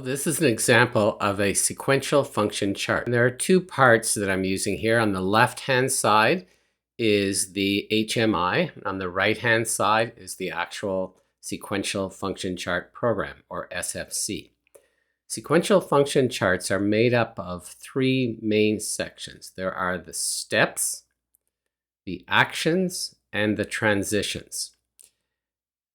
This is an example of a sequential function chart. And there are two parts that I'm using here. On the left-hand side is the HMI. On the right-hand side is the actual Sequential Function Chart Program, or SFC. Sequential function charts are made up of three main sections. There are the steps, the actions, and the transitions.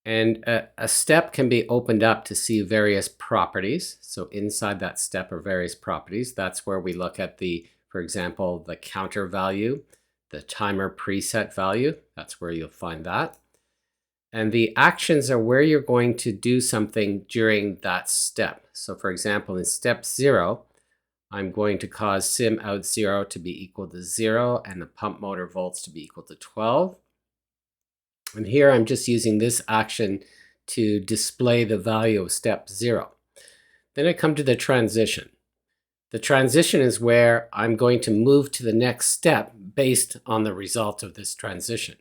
And a step can be opened up to see various properties. So inside that step are various properties. That's where we look at for example, the counter value, the timer preset value. That's where you'll find that. And the actions are where you're going to do something during that step. So for example, in step 0, I'm going to cause sim out 0 to be equal to 0 and the pump motor volts to be equal to 12. And here I'm just using this action to display the value of step 0. Then I come to the transition. The transition is where I'm going to move to the next step based on the result of this transition.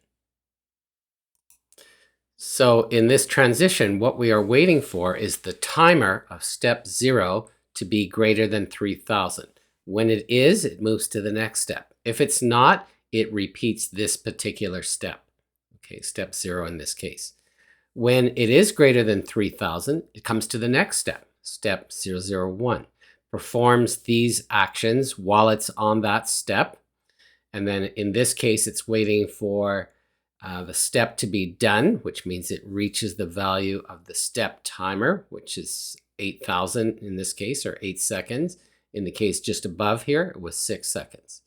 So in this transition, what we are waiting for is the timer of step 0 to be greater than 3000. When it is, it moves to the next step. If it's not, it repeats this particular step. Okay, step 0 in this case. When it is greater than 3000, it comes to the next step, step 001. Performs these actions while it's on that step. And then in this case, it's waiting for the step to be done, which means it reaches the value of the step timer, which is 8000 in this case, or 8 seconds. In the case just above here, it was 6 seconds.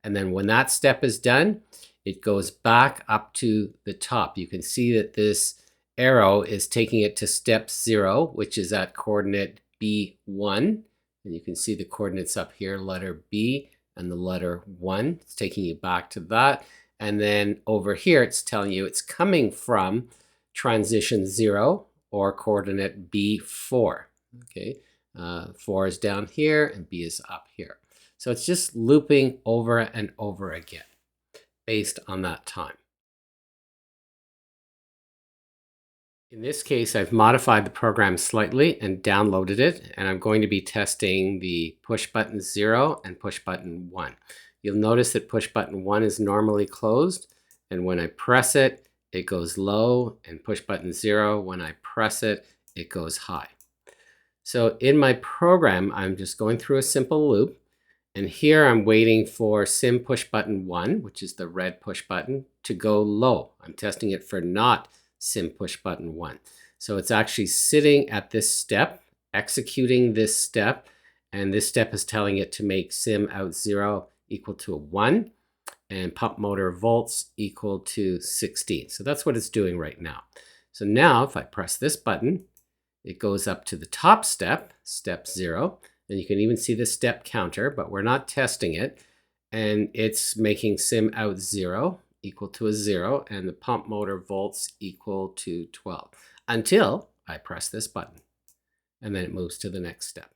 And then when that step is done, it goes back up to the top. You can see that this arrow is taking it to step 0, which is at coordinate B1. And you can see the coordinates up here, letter B and the letter 1. It's taking you back to that. And then over here, it's telling you it's coming from transition 0 or coordinate B4. Okay, 4 is down here and B is up here. So it's just looping over and over again based on that time. In this case, I've modified the program slightly and downloaded it, and I'm going to be testing the push button 0 and push button 1. You'll notice that push button 1 is normally closed, and when I press it, it goes low, and push button 0, when I press it, it goes high. So in my program, I'm just going through a simple loop. And here I'm waiting for sim push button 1, which is the red push button, to go low. I'm testing it for not sim push button 1. So it's actually sitting at this step, executing this step, and this step is telling it to make sim out 0 equal to 1 and pump motor volts equal to 16. So that's what it's doing right now. So now if I press this button, it goes up to the top step, step 0. And you can even see the step counter, but we're not testing it. And it's making sim out 0 equal to a 0 and the pump motor volts equal to 12 until I press this button. And then it moves to the next step.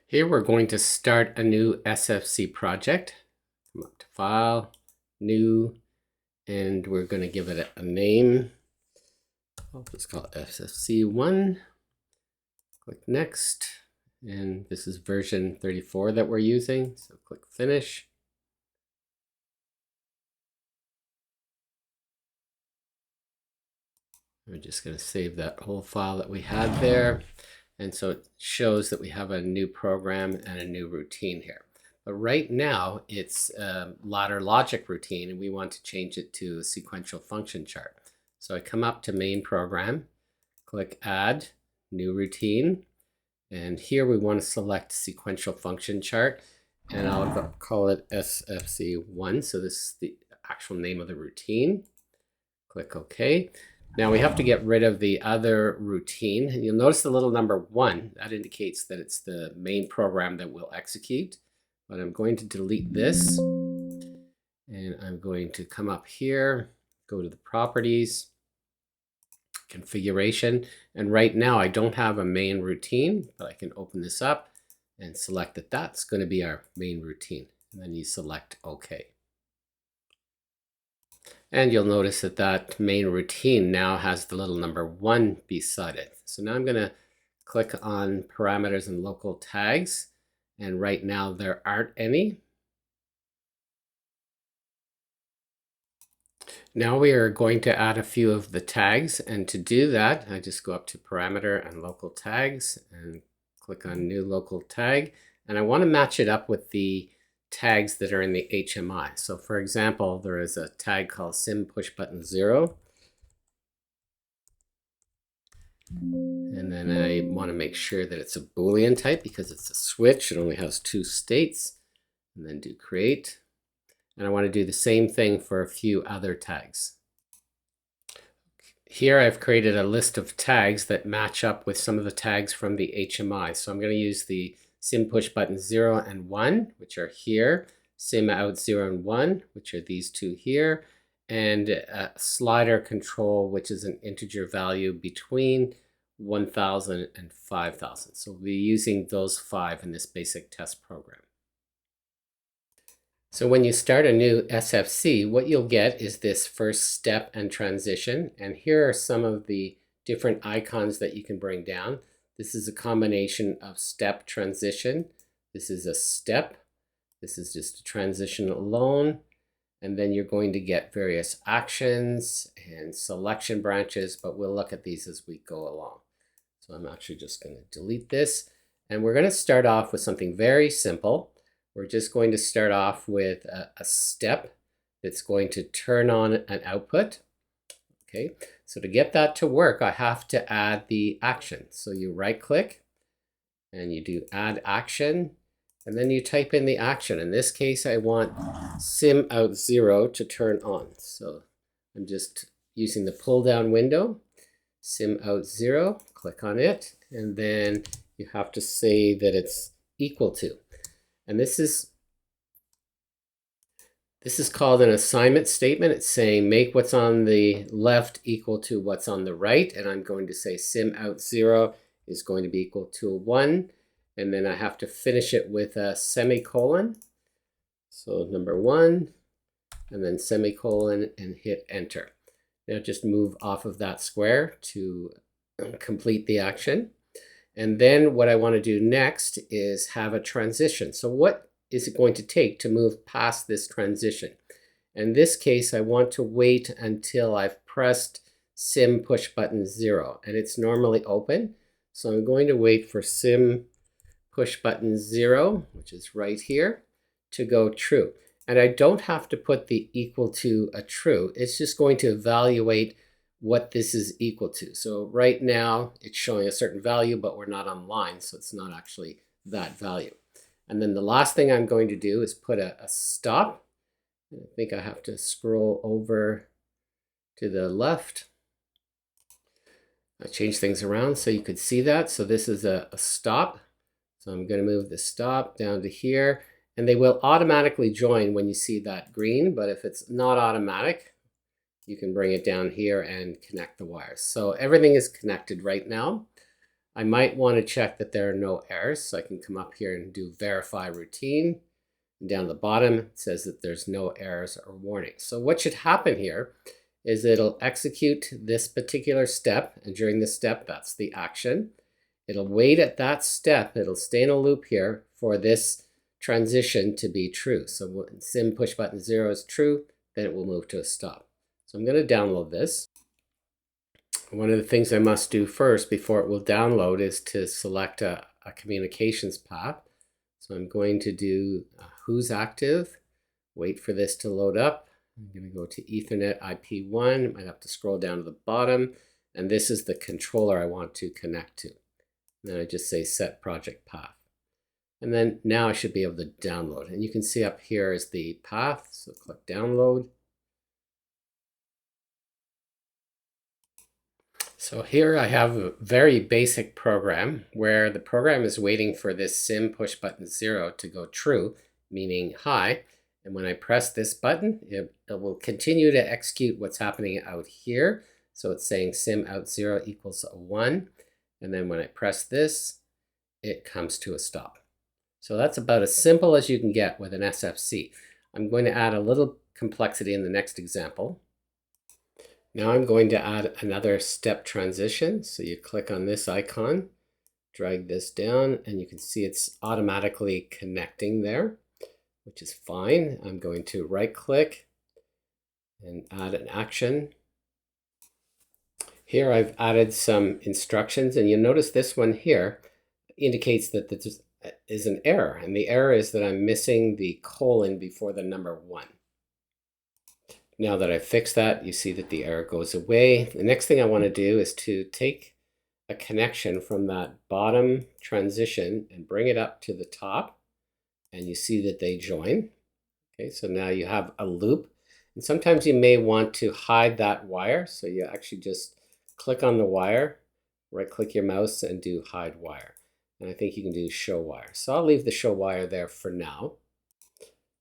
Here we're going to start a new SFC project. Come up to File, New, and we're going to give it a name. Let's call it SFC1. Click Next, and this is version 34 that we're using, so click Finish. We're just going to save that whole file that we had there, and so it shows that we have a new program and a new routine here. But right now, it's a ladder logic routine, and we want to change it to a sequential function chart. So I come up to Main Program, click Add, New Routine. And here we want to select Sequential Function Chart, and I'll call it SFC1. So this is the actual name of the routine. Click OK. Now we have to get rid of the other routine. And you'll notice the little number 1. That indicates that it's the main program that will execute. But I'm going to delete this. And I'm going to come up here, go to the Properties, Configuration, and right now I don't have a main routine, but I can open this up and select that that's going to be our main routine, and then you select OK. And you'll notice that that main routine now has the little number 1 beside it. So now I'm going to click on parameters and local tags. And right now there aren't any. Now we are going to add a few of the tags. And to do that, I just go up to parameter and local tags and click on new local tag. And I want to match it up with the tags that are in the HMI. So for example, there is a tag called sim push button 0. And then I want to make sure that it's a Boolean type because it's a switch. It only has 2 states. And then do create. And I want to do the same thing for a few other tags. Here I've created a list of tags that match up with some of the tags from the HMI. So I'm going to use the sim push button 0 and 1, which are here, sim out 0 and 1, which are these two here, and a slider control, which is an integer value between 1000 and 5000. So we'll be using those 5 in this basic test program. So when you start a new SFC, what you'll get is this first step and transition. And here are some of the different icons that you can bring down. This is a combination of step, transition. This is a step. This is just a transition alone. And then you're going to get various actions and selection branches, but we'll look at these as we go along. So I'm actually just going to delete this. And we're going to start off with something very simple. We're just going to start off with a step that's going to turn on an output. Okay, so to get that to work, I have to add the action. So you right click and you do add action, and then you type in the action. In this case, I want sim out 0 to turn on. So I'm just using the pull down window, sim out 0, click on it, and then you have to say that it's equal to. And this is called an assignment statement. It's saying make what's on the left equal to what's on the right. And I'm going to say sim out 0 is going to be equal to a 1. And then I have to finish it with a semicolon. So number 1, and then semicolon, and hit enter. Now just move off of that square to complete the action. And then what I want to do next is have a transition. So what is it going to take to move past this transition? In this case, I want to wait until I've pressed sim push button 0, and it's normally open. So I'm going to wait for sim push button 0, which is right here, to go true. And I don't have to put the equal to a true. It's just going to evaluate what this is equal to. So right now it's showing a certain value, but we're not online, so it's not actually that value. And then the last thing I'm going to do is put a stop. I think I have to scroll over to the left. I changed things around so you could see that. So this is a stop. So I'm going to move the stop down to here, and they will automatically join when you see that green. But if it's not automatic, you can bring it down here and connect the wires. So everything is connected right now. I might want to check that there are no errors. So I can come up here and do verify routine. And down the bottom, it says that there's no errors or warnings. So what should happen here is it'll execute this particular step. And during this step, that's the action. It'll wait at that step. It'll stay in a loop here for this transition to be true. So when sim push button 0 is true, then it will move to a stop. So I'm going to download this. One of the things I must do first before it will download is to select a communications path. So I'm going to do who's active, wait for this to load up. I'm going to go to Ethernet IP1. I might have to scroll down to the bottom. And this is the controller I want to connect to. And then I just say set project path. And then now I should be able to download. And you can see up here is the path. So click download. So here I have a very basic program where the program is waiting for this sim push button 0 to go true, meaning high. And when I press this button, it will continue to execute what's happening out here. So it's saying sim out 0 equals a 1. And then when I press this, it comes to a stop. So that's about as simple as you can get with an SFC. I'm going to add a little complexity in the next example. Now I'm going to add another step transition. So you click on this icon, drag this down, and you can see it's automatically connecting there, which is fine. I'm going to right click and add an action. Here I've added some instructions, and you'll notice this one here indicates that this is an error, and the error is that I'm missing the colon before the number 1. Now that I've fixed that, you see that the error goes away. The next thing I want to do is to take a connection from that bottom transition and bring it up to the top, and you see that they join. Okay, so now you have a loop, and sometimes you may want to hide that wire, so you actually just click on the wire, right click your mouse and do hide wire, and I think you can do show wire. So I'll leave the show wire there for now.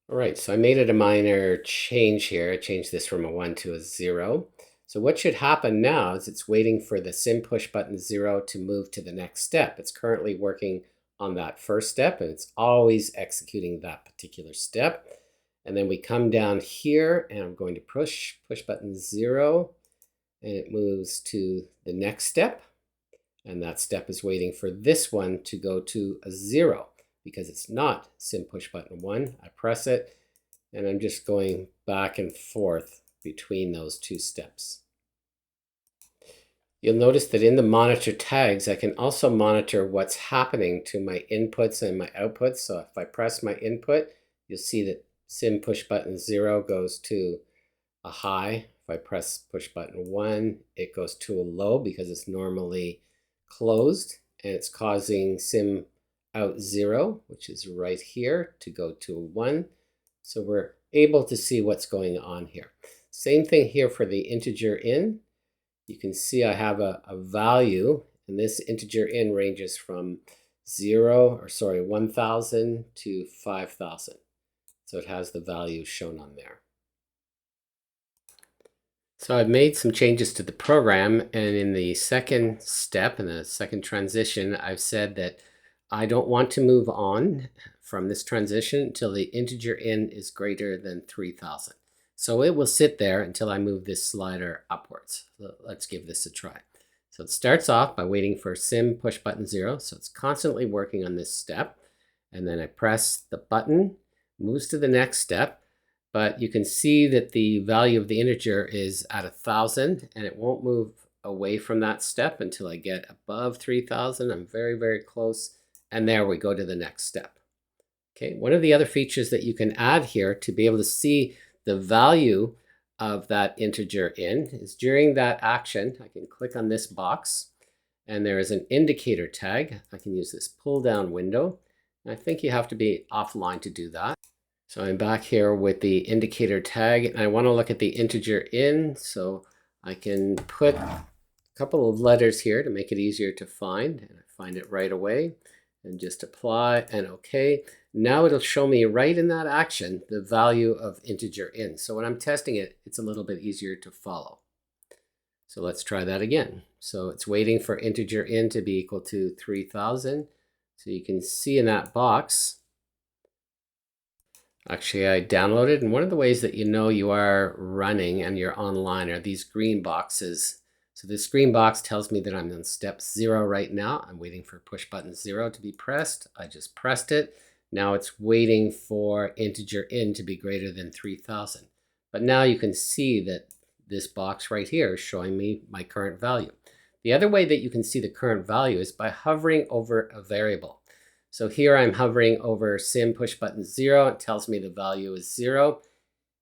All right, so I made it a minor change here. I changed this from a 1 to a 0. So what should happen now is it's waiting for the sim push button 0 to move to the next step. It's currently working on that first step, and it's always executing that particular step. And then we come down here, and I'm going to push button 0, and it moves to the next step. And that step is waiting for this one to go to a 0 because it's not sim push button 1. I press it, and I'm just going back and forth between those two steps. You'll notice that in the monitor tags, I can also monitor what's happening to my inputs and my outputs. So if I press my input, you'll see that sim push button 0 goes to a high. If I press push button 1, it goes to a low because it's normally closed, and it's causing sim out 0, which is right here, to go to a 1. So we're able to see what's going on here. Same thing here for the integer in. You can see I have a value, and this integer in ranges from 1,000 to 5,000. So it has the value shown on there. So I've made some changes to the program, and in the second step, in the second transition, I've said that I don't want to move on from this transition until the integer in is greater than 3,000. So it will sit there until I move this slider upwards. So let's give this a try. So it starts off by waiting for sim push button 0. So it's constantly working on this step. And then I press the button, moves to the next step. But you can see that the value of the integer is at 1,000, and it won't move away from that step until I get above 3,000. I'm very, very close. And there we go to the next step. Okay, one of the other features that you can add here to be able to see the value of that integer in is during that action, I can click on this box, and there is an indicator tag. I can use this pull down window. I think you have to be offline to do that. So I'm back here with the indicator tag, and I want to look at the integer in, so I can put a couple of letters here to make it easier to find, and I find it right away, and just apply and OK. Now it'll show me right in that action the value of integer in. So when I'm testing it, it's a little bit easier to follow. So let's try that again. So it's waiting for integer in to be equal to 3,000. So you can see in that box, actually I downloaded, and one of the ways that you know you are running and you're online are these green boxes. So this green box tells me that I'm on step 0 right now. I'm waiting for push button 0 to be pressed. I just pressed it. Now it's waiting for integer in to be greater than 3,000. But now you can see that this box right here is showing me my current value. The other way that you can see the current value is by hovering over a variable. So here I'm hovering over sim push button 0. It tells me the value is 0.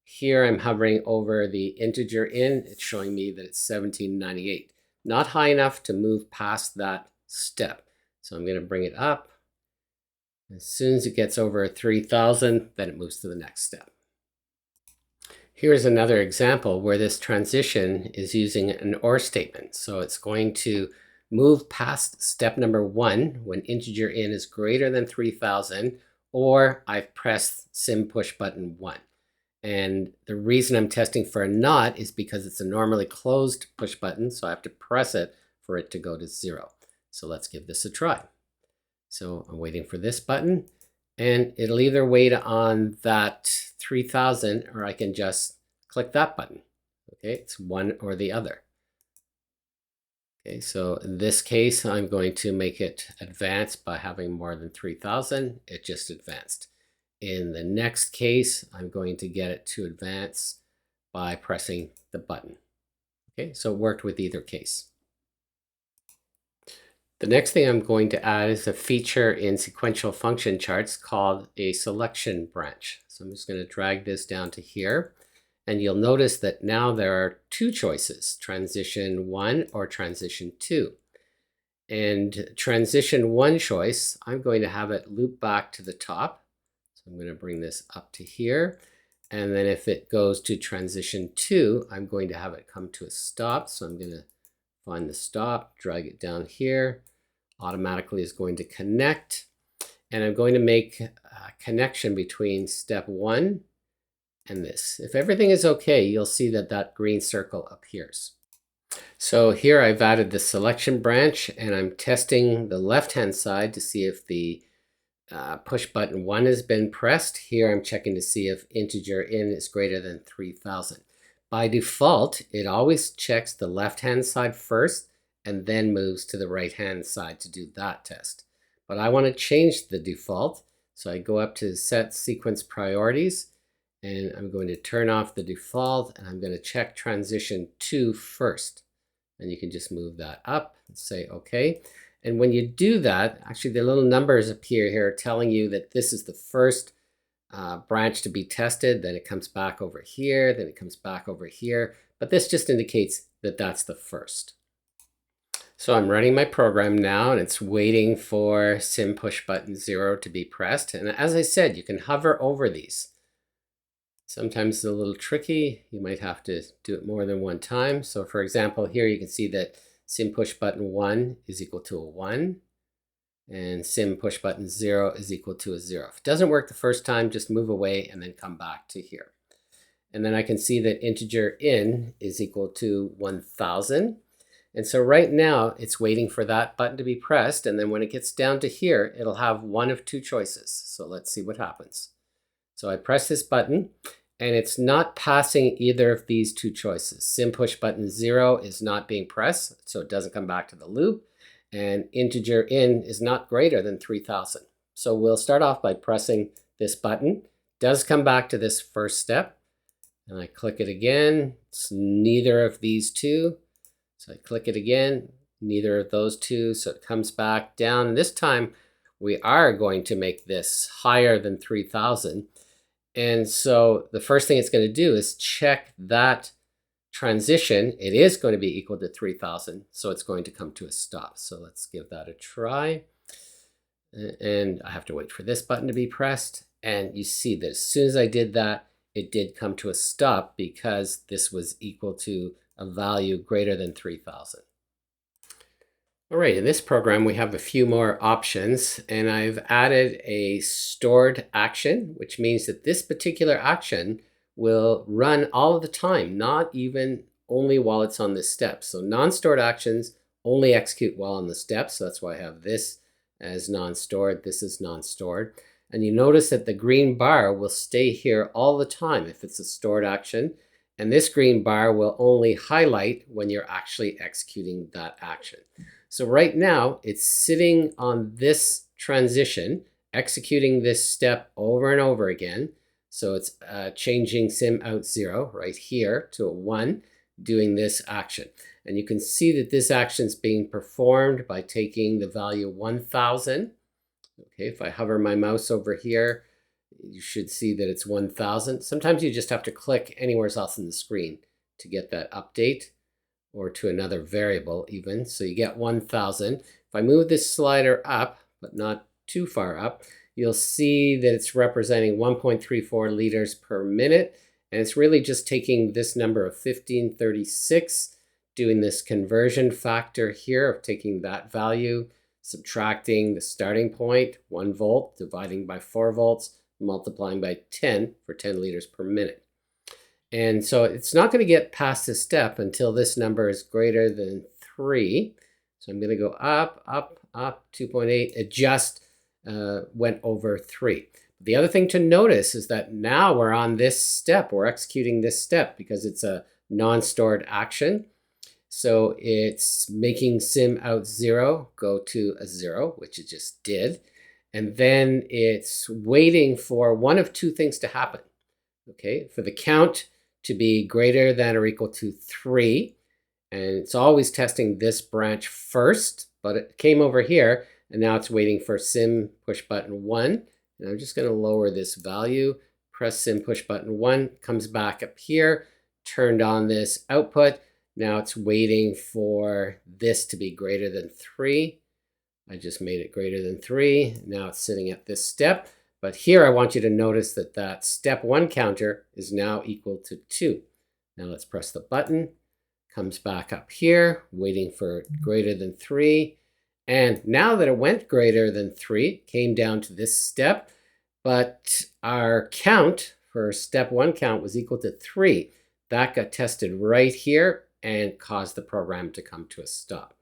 Here I'm hovering over the integer in. It's showing me that it's 1798. Not high enough to move past that step. So I'm going to bring it up. As soon as it gets over 3,000, then it moves to the next step. Here's another example where this transition is using an OR statement. So it's going to move past step number 1 when integer in is greater than 3,000, or I've pressed sim push button 1. And the reason I'm testing for a not is because it's a normally closed push button, so I have to press it for it to go to 0. So let's give this a try. So I'm waiting for this button, and it'll either wait on that 3,000 or I can just click that button. Okay, it's one or the other. Okay, so in this case, I'm going to make it advance by having more than 3,000. It just advanced. In the next case, I'm going to get it to advance by pressing the button. Okay, so it worked with either case. The next thing I'm going to add is a feature in sequential function charts called a selection branch. So I'm just going to drag this down to here. And you'll notice that now there are two choices, transition 1 or transition 2. And transition 1 choice, I'm going to have it loop back to the top. So I'm going to bring this up to here. And then if it goes to transition 2, I'm going to have it come to a stop. So I'm going to find the stop, drag it down here. Automatically is going to connect. And I'm going to make a connection between step 1 and this. If everything is okay, you'll see that that green circle appears. So here I've added the selection branch, and I'm testing the left-hand side to see if the push button 1 has been pressed. Here I'm checking to see if integer in is greater than 3,000. By default, it always checks the left-hand side first and then moves to the right-hand side to do that test. But I want to change the default, so I go up to Set Sequence Priorities, and I'm going to turn off the default, and I'm going to check transition 2 first. And you can just move that up and say OK. And when you do that, actually the little numbers appear here telling you that this is the first branch to be tested. Then it comes back over here, then it comes back over here. But this just indicates that that's the first. So I'm running my program now, and it's waiting for sim push button 0 to be pressed. And as I said, you can hover over these. Sometimes it's a little tricky. You might have to do it more than one time. So for example, here you can see that sim push button 1 is equal to a 1, and sim push button 0 is equal to a 0. If it doesn't work the first time, just move away and then come back to here. And then I can see that integer in is equal to 1,000. And so right now it's waiting for that button to be pressed, and then when it gets down to here, it'll have one of two choices. So let's see what happens. So I press this button, and it's not passing either of these two choices. Sim push button 0 is not being pressed, so it doesn't come back to the loop, and integer in is not greater than 3,000. So we'll start off by pressing this button. It does come back to this first step, and I click it again. It's neither of these two. So I click it again, neither of those two, so it comes back down. And this time we are going to make this higher than 3,000. And so the first thing it's going to do is check that transition. It is going to be equal to 3,000, so it's going to come to a stop. So let's give that a try. And I have to wait for this button to be pressed. And you see that as soon as I did that, it did come to a stop because this was equal to a value greater than 3,000. All right, in this program, we have a few more options, and I've added a stored action, which means that this particular action will run all of the time, not even only while it's on this step. So non-stored actions only execute while on the step. So that's why I have this as non-stored. This is non-stored. And you notice that the green bar will stay here all the time if it's a stored action. And this green bar will only highlight when you're actually executing that action. So right now, it's sitting on this transition, executing this step over and over again. So it's changing sim out 0 right here to a 1, doing this action. And you can see that this action is being performed by taking the value 1,000. Okay, if I hover my mouse over here, you should see that it's 1,000. Sometimes you just have to click anywhere else in the screen to get that update, or to another variable even. So you get 1,000. If I move this slider up, but not too far up, you'll see that it's representing 1.34 liters per minute. And it's really just taking this number of 1536, doing this conversion factor here of taking that value, subtracting the starting point, 1 volt, dividing by 4 volts, multiplying by 10 for 10 liters per minute. And so it's not going to get past this step until this number is greater than 3. So I'm going to go up, up, up, 2.8. It just went over 3. The other thing to notice is that now we're on this step. We're executing this step because it's a non-stored action. So it's making sim out 0 go to a 0, which it just did. And then it's waiting for one of two things to happen. Okay, for the count to be greater than or equal to 3. And it's always testing this branch first, but it came over here and now it's waiting for sim push button 1. And I'm just going to lower this value, press sim push button 1, comes back up here, turned on this output. Now it's waiting for this to be greater than 3. I just made it greater than 3. Now it's sitting at this step. But here I want you to notice that that step 1 counter is now equal to 2. Now let's press the button. Comes back up here, waiting for greater than 3. And now that it went greater than 3, came down to this step. But our count for step 1 count was equal to 3. That got tested right here and caused the program to come to a stop.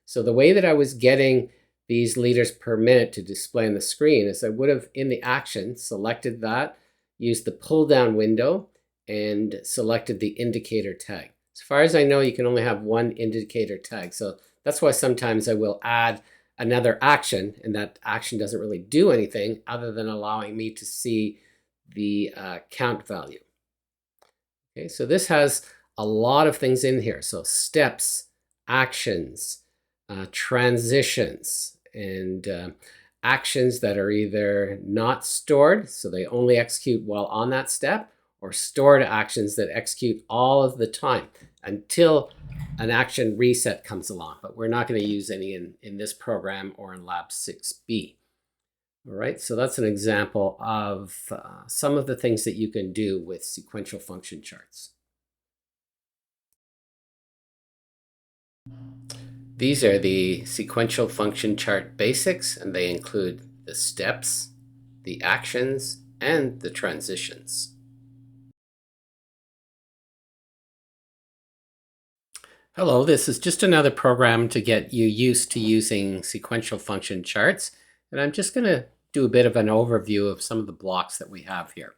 So the way that I was getting these liters per minute to display on the screen is I would have, in the action, selected that, used the pull down window, and selected the indicator tag. As far as I know, you can only have one indicator tag. So that's why sometimes I will add another action, and that action doesn't really do anything other than allowing me to see the count value. Okay, so this has a lot of things in here. So steps, actions, transitions, and actions that are either not stored, so they only execute while on that step, or stored actions that execute all of the time until an action reset comes along. But we're not going to use any in this program or in Lab 6B. All right, so that's an example of some of the things that you can do with sequential function charts. These are the sequential function chart basics, and they include the steps, the actions, and the transitions. Hello, this is just another program to get you used to using sequential function charts, and I'm just going to do a bit of an overview of some of the blocks that we have here.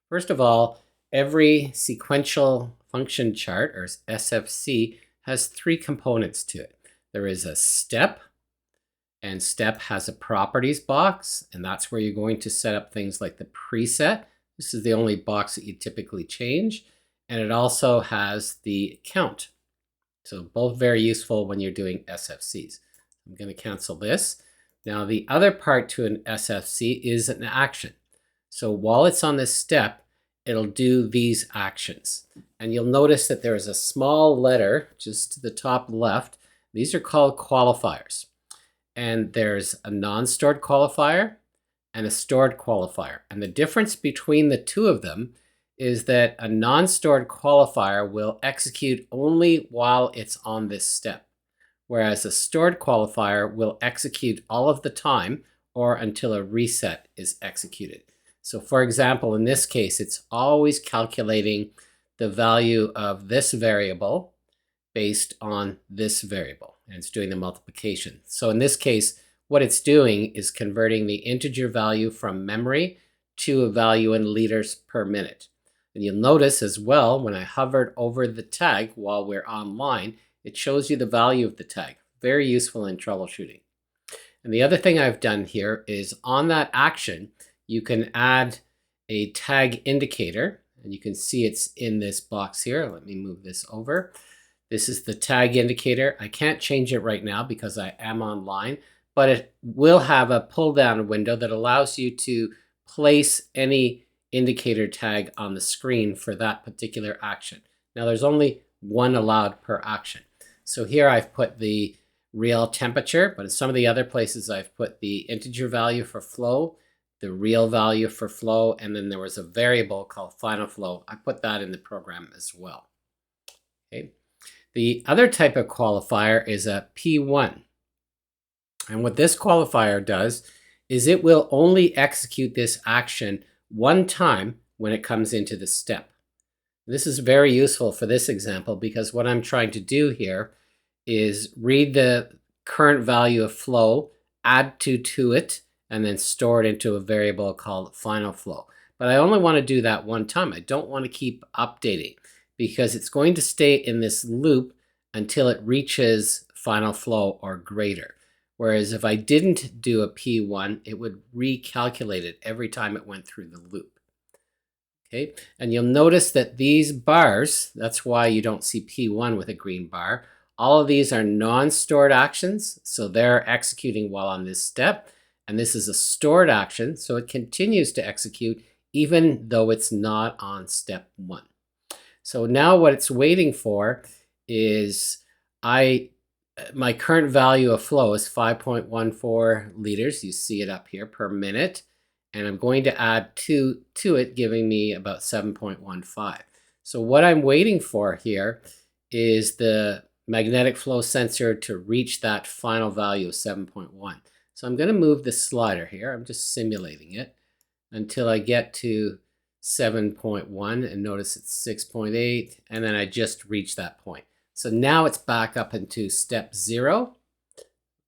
First of all, every sequential function chart, or SFC, has 3 components to it. There is a step, and step has a properties box, and that's where you're going to set up things like the preset. This is the only box that you typically change, and it also has the count. So both very useful when you're doing SFCs. I'm going to cancel this. Now the other part to an SFC is an action. So while it's on this step, it'll do these actions. And you'll notice that there is a small letter just to the top left. These are called qualifiers. And there's a non-stored qualifier and a stored qualifier. And the difference between the two of them is that a non-stored qualifier will execute only while it's on this step, whereas a stored qualifier will execute all of the time or until a reset is executed. So for example, in this case, it's always calculating the value of this variable based on this variable, and it's doing the multiplication. So in this case, what it's doing is converting the integer value from memory to a value in liters per minute. And you'll notice as well, when I hovered over the tag while we're online, it shows you the value of the tag. Very useful in troubleshooting. And the other thing I've done here is on that action, you can add a tag indicator, and you can see it's in this box here. Let me move this over. This is the tag indicator. I can't change it right now because I am online, but it will have a pull down window that allows you to place any indicator tag on the screen for that particular action. Now there's only one allowed per action. So here I've put the real temperature, but in some of the other places I've put the integer value for flow, the real value for flow, and then there was a variable called final flow. I put that in the program as well. Okay. The other type of qualifier is a P1. And what this qualifier does is it will only execute this action one time when it comes into the step. This is very useful for this example because what I'm trying to do here is read the current value of flow, add to it, and then store it into a variable called final flow. But I only want to do that one time. I don't want to keep updating because it's going to stay in this loop until it reaches final flow or greater. Whereas if I didn't do a P1, it would recalculate it every time it went through the loop. Okay, and you'll notice that these bars, that's why you don't see P1 with a green bar. All of these are non-stored actions, so they're executing while on this step. And this is a stored action, so it continues to execute even though it's not on step 1. So now what it's waiting for is my current value of flow is 5.14 liters. You see it up here per minute. And I'm going to add 2 to it, giving me about 7.15. So what I'm waiting for here is the magnetic flow sensor to reach that final value of 7.1. So I'm going to move the slider here. I'm just simulating it until I get to 7.1, and notice it's 6.8, and then I just reached that point. So now it's back up into step 0.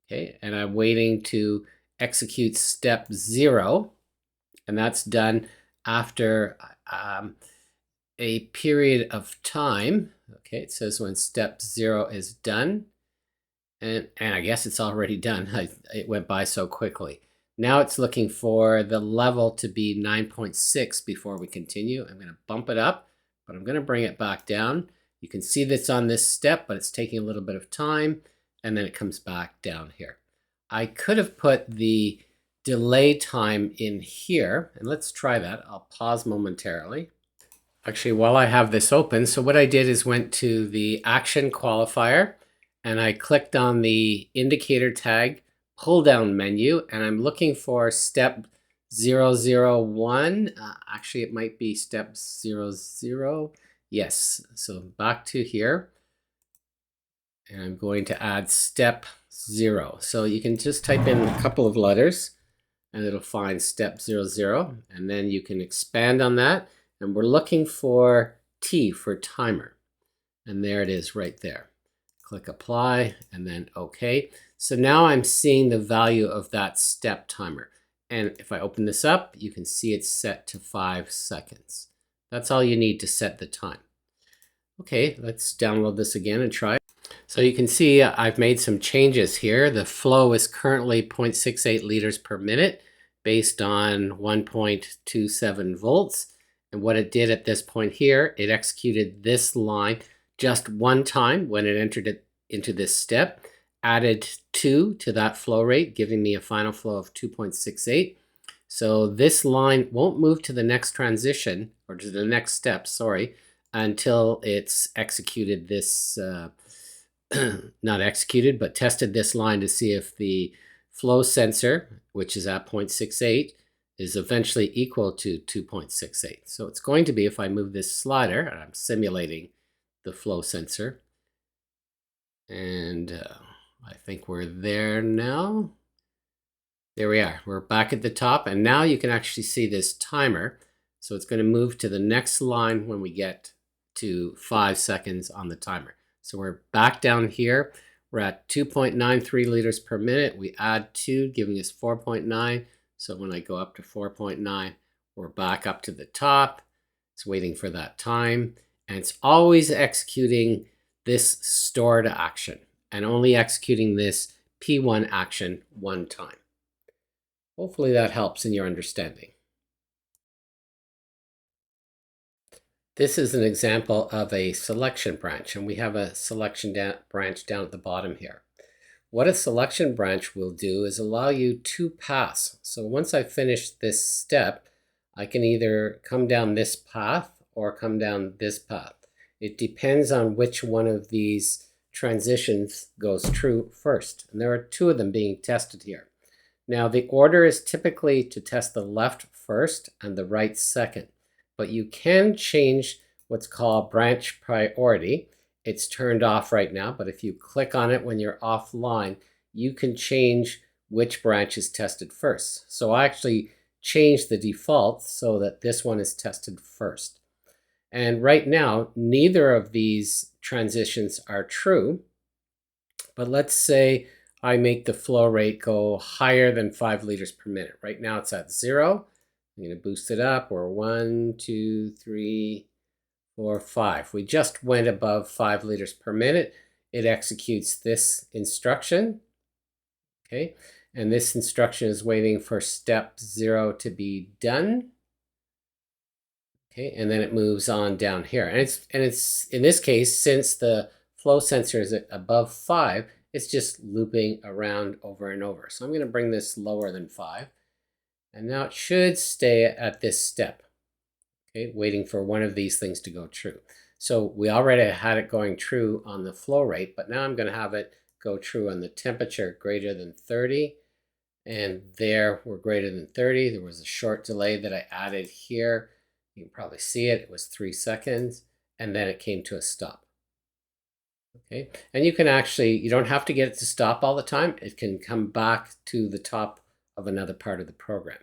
Okay, and I'm waiting to execute step 0, and that's done after a period of time. Okay, it says when step 0 is done, and I guess it's already done. It went by so quickly. Now it's looking for the level to be 9.6 before we continue. I'm going to bump it up, but I'm going to bring it back down. You can see that's on this step, but it's taking a little bit of time, and then it comes back down here. I could have put the delay time in here, and let's try that. I'll pause momentarily. Actually, while I have this open, so what I did is went to the action qualifier, and I clicked on the indicator tag pull-down menu, and I'm looking for step 001. Actually, it might be step 00. Yes, so back to here, and I'm going to add step 0. So you can just type in a couple of letters, and it'll find step 00, and then you can expand on that, and we're looking for T for timer, and there it is right there. Click apply, and then OK. So now I'm seeing the value of that step timer. And if I open this up, you can see it's set to 5 seconds. That's all you need to set the time. Okay, let's download this again and try it. So you can see I've made some changes here. The flow is currently 0.68 liters per minute based on 1.27 volts. And what it did at this point here, it executed this line just one time when it entered it into this step, added 2 to that flow rate, giving me a final flow of 2.68. So this line won't move to the next transition, or to the next step, sorry, until it's executed this, not executed, but tested this line to see if the flow sensor, which is at 0.68, is eventually equal to 2.68. So it's going to be, if I move this slider, and I'm simulating the flow sensor, and I think we're there now. There we are. We're back at the top, and now you can actually see this timer. So it's going to move to the next line when we get to 5 seconds on the timer. So we're back down here. We're at 2.93 liters per minute. We add 2, giving us 4.9. So when I go up to 4.9, we're back up to the top. It's waiting for that time. And it's always executing this stored action and only executing this P1 action one time. Hopefully that helps in your understanding. This is an example of a selection branch, and we have a selection branch down at the bottom here. What a selection branch will do is allow you 2 paths. So once I finish this step, I can either come down this path or come down this path. It depends on which one of these transitions goes true first. And there are 2 of them being tested here. Now the order is typically to test the left first and the right second, but you can change what's called branch priority. It's turned off right now, but if you click on it when you're offline, you can change which branch is tested first. So I actually changed the default so that this one is tested first. And right now, neither of these transitions are true. But let's say I make the flow rate go higher than 5 liters per minute. Right now it's at 0. I'm going to boost it up. We're 1, 2, 3, 4, 5. We just went above 5 liters per minute. It executes this instruction. Okay, and this instruction is waiting for step 0 to be done. Okay, and then it moves on down here. And it's in this case, since the flow sensor is above 5, it's just looping around over and over. So I'm going to bring this lower than 5. And now it should stay at this step, okay, waiting for one of these things to go true. So we already had it going true on the flow rate, but now I'm going to have it go true on the temperature greater than 30. And there we're greater than 30. There was a short delay that I added here. You can probably see it. It was 3 seconds. And then it came to a stop. Okay, and you can actually, you don't have to get it to stop all the time. It can come back to the top of another part of the program.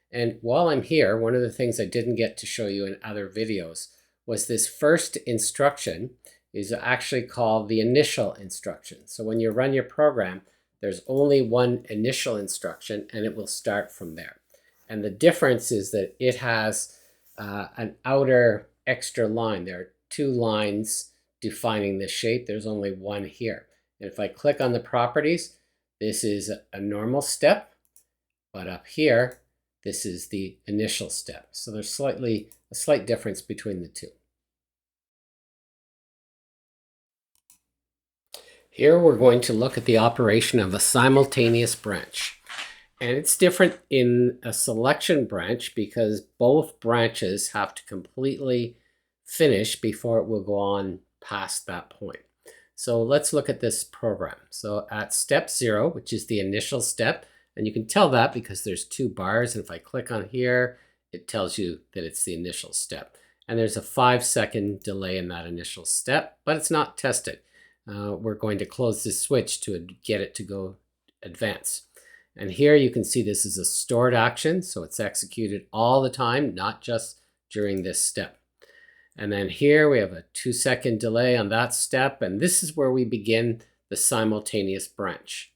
And while I'm here, one of the things I didn't get to show you in other videos was this first instruction is actually called the initial instruction. So when you run your program, there's only one initial instruction and it will start from there. And the difference is that it has an outer extra line. There are 2 lines defining this shape. There's only one here. And if I click on the properties, this is a normal step, but up here, this is the initial step. So there's a slight difference between the two. Here we're going to look at the operation of a simultaneous branch. And it's different in a selection branch because both branches have to completely finish before it will go on past that point. So let's look at this program. So at step 0, which is the initial step, and you can tell that because there's 2 bars, and if I click on here, it tells you that it's the initial step. And there's a 5-second delay in that initial step, but it's not tested. We're going to close this switch to get it to go advance. And here you can see this is a stored action, so it's executed all the time, not just during this step. And then here we have a 2-second delay on that step, and this is where we begin the simultaneous branch.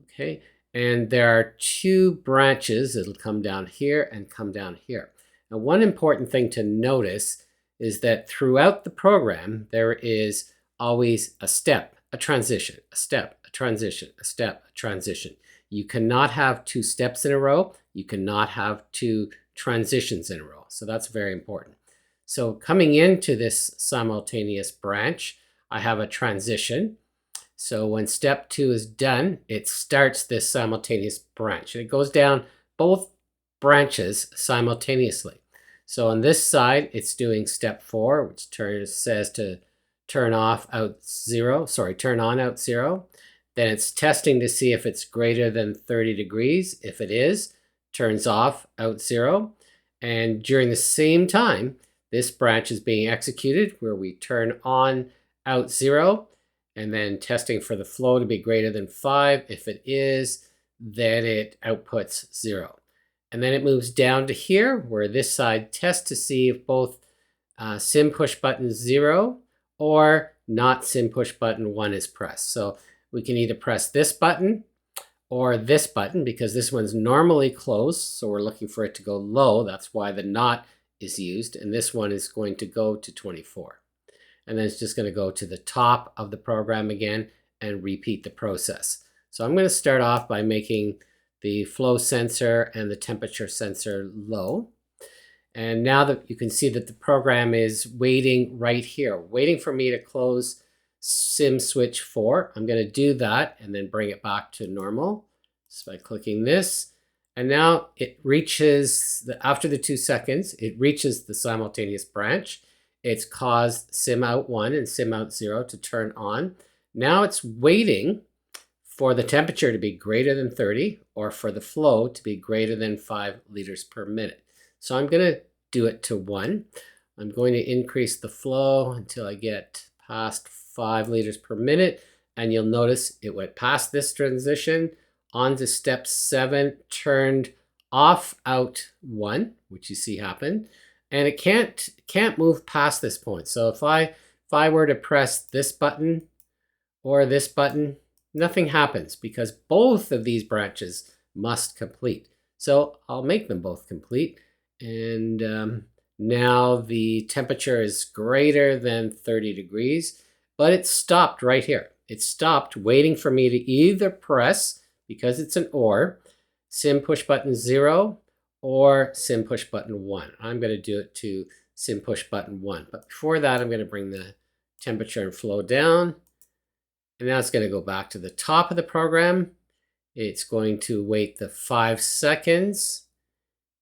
Okay, and there are 2 branches that'll come down here and come down here. Now, one important thing to notice is that throughout the program, there is always a step, a transition, a step, a transition, a step, a transition. You cannot have 2 steps in a row. You cannot have 2 transitions in a row. So that's very important. So coming into this simultaneous branch, I have a transition. So when step 2 is done, it starts this simultaneous branch. And it goes down both branches simultaneously. So on this side, it's doing step 4, which says to turn on out 0. Then it's testing to see if it's greater than 30 degrees. If it is, turns off out 0. And during the same time, this branch is being executed where we turn on out 0 and then testing for the flow to be greater than 5. If it is, then it outputs 0. And then it moves down to here where this side tests to see if both sim push button 0 or not sim push button 1 is pressed. So we can either press this button or this button because this one's normally closed. So we're looking for it to go low. That's why the not is used. And this one is going to go to 24. And then it's just going to go to the top of the program again and repeat the process. So I'm going to start off by making the flow sensor and the temperature sensor low. And now that you can see that the program is waiting right here, waiting for me to close sim switch 4. I'm going to do that and then bring it back to normal just by clicking this. And now it reaches, after the 2 seconds, it reaches the simultaneous branch. It's caused sim out 1 and sim out 0 to turn on. Now it's waiting for the temperature to be greater than 30 or for the flow to be greater than 5 liters per minute. So I'm going to do it to 1. I'm going to increase the flow until I get past 5 liters per minute. And you'll notice it went past this transition onto step 7, turned off out 1, which you see happen. And it can't move past this point. So if I were to press this button or this button, nothing happens because both of these branches must complete. So I'll make them both complete. And Now the temperature is greater than 30 degrees, but it stopped right here. It stopped waiting for me to either press, because it's an OR, sim push button 0 or sim push button 1. I'm going to do it to sim push button 1. But before that, I'm going to bring the temperature and flow down. And now it's going to go back to the top of the program. It's going to wait the 5 seconds.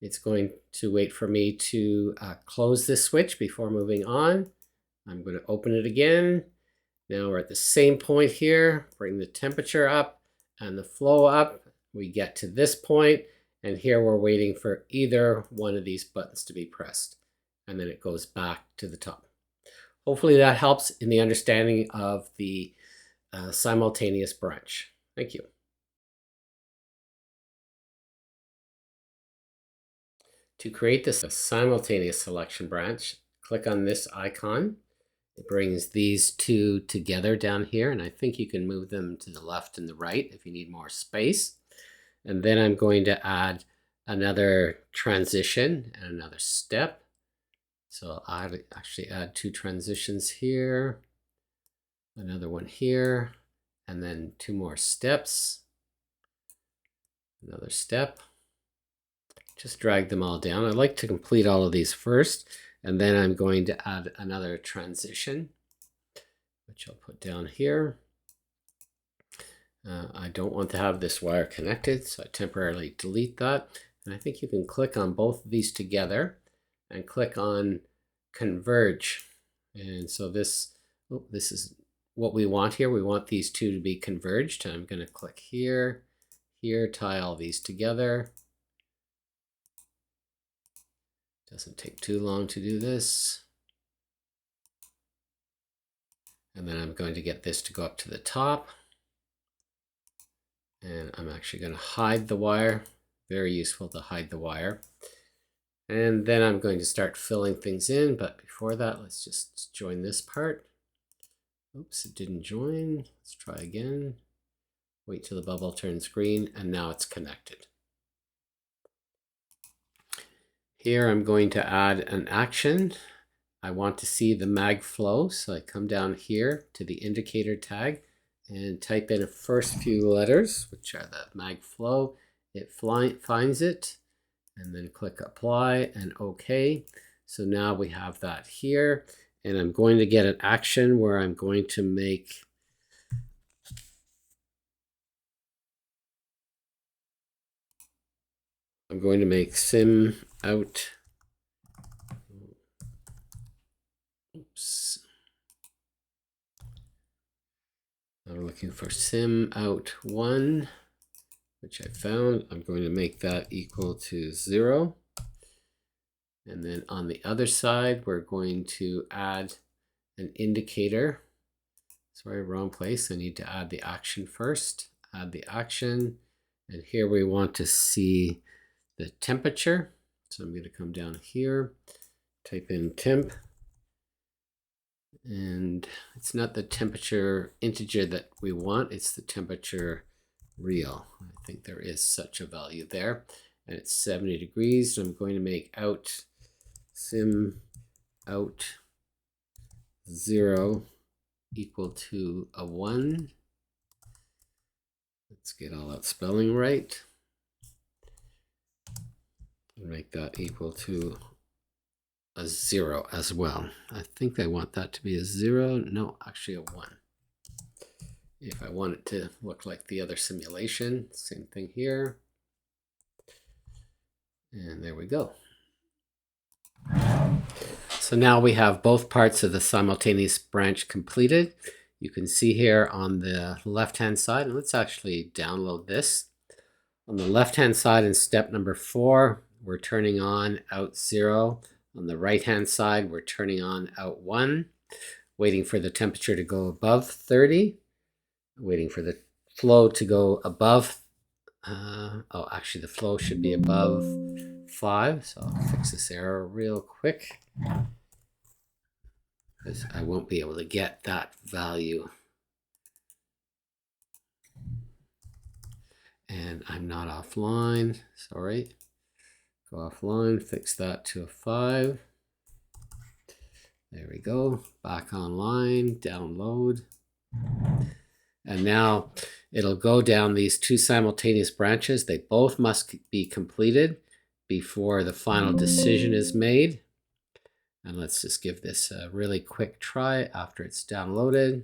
It's going to wait for me to close this switch before moving on. I'm going to open it again. Now we're at the same point here. Bring the temperature up and the flow up. We get to this point, and here we're waiting for either one of these buttons to be pressed. And then it goes back to the top. Hopefully that helps in the understanding of the simultaneous branch. Thank you. To create this simultaneous selection branch, click on this icon. It brings these two together down here, and I think you can move them to the left and the right if you need more space. And then I'm going to add another transition and another step. So I'll actually add 2 transitions here, another one here, and then 2 more steps, another step. Just drag them all down. I'd like to complete all of these first, and then I'm going to add another transition, which I'll put down here. I don't want to have this wire connected, so I temporarily delete that. And I think you can click on both of these together and click on converge. And so this is what we want here. We want these two to be converged. And I'm going to click here, here, tie all these together. Doesn't take too long to do this. And then I'm going to get this to go up to the top. And I'm actually going to hide the wire. Very useful to hide the wire. And then I'm going to start filling things in. But before that, let's just join this part. Oops, it didn't join. Let's try again. Wait till the bubble turns green, and now it's connected. Here I'm going to add an action. I want to see the mag flow, so I come down here to the indicator tag and type in the first few letters, which are the mag flow. It finds it, and then click apply and OK. So now we have that here, and I'm going to get an action where I'm going to make sim out. Oops. I'm looking for sim out 1, which I found. I'm going to make that equal to 0. And then on the other side, we're going to add an indicator. Sorry, wrong place. I need to add the action first. Add the action. And here we want to see the temperature. So I'm going to come down here, type in temp. And it's not the temperature integer that we want, it's the temperature real. I think there is such a value there. And it's 70 degrees. So I'm going to make out sim out 0 equal to a 1. Let's get all that spelling right. And make that equal to a 0 as well. I think I want that to be a 0. No, actually a 1. If I want it to look like the other simulation, same thing here. And there we go. So now we have both parts of the simultaneous branch completed. You can see here on the left-hand side, and let's actually download this. On the left-hand side in step number 4, we're turning on out 0. On the right-hand side, we're turning on out 1, waiting for the temperature to go above 30, waiting for the flow to go above, actually the flow should be above 5, so I'll fix this error real quick, because I won't be able to get that value. And I'm not offline, sorry. Go offline, fix that to a 5. There we go. Back online, download. And now it'll go down these two simultaneous branches. They both must be completed before the final decision is made. And let's just give this a really quick try after it's downloaded.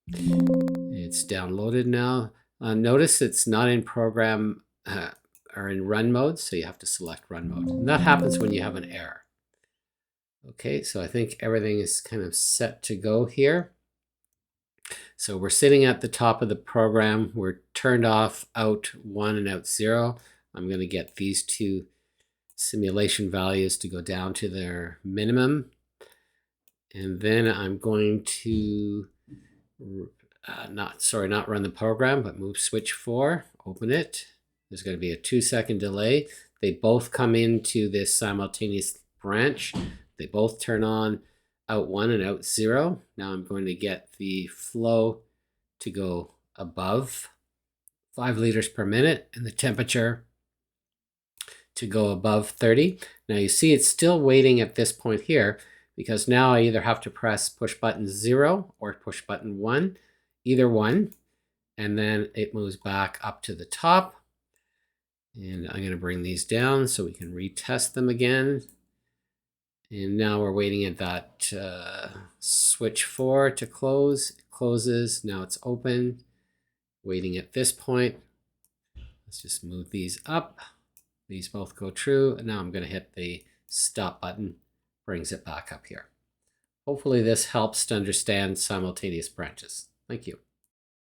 It's downloaded now. Notice it's not in program or in run mode, so you have to select run mode. And that happens when you have an error. Okay, so I think everything is kind of set to go here. So we're sitting at the top of the program. We're turned off out 1 and out 0. I'm going to get these two simulation values to go down to their minimum. And then I'm going to not run the program, but move switch 4, open it. There's going to be a 2-second delay. They both come into this simultaneous branch. They both turn on out 1 and out 0. Now I'm going to get the flow to go above 5 liters per minute and the temperature to go above 30. Now you see it's still waiting at this point here, because now I either have to press push button 0 or push button 1, either one, and then it moves back up to the top. And I'm going to bring these down so we can retest them again. And now we're waiting at that switch 4 to close. It closes. Now it's open. Waiting at this point. Let's just move these up. These both go true. And now I'm going to hit the stop button. Brings it back up here. Hopefully this helps to understand simultaneous branches. Thank you.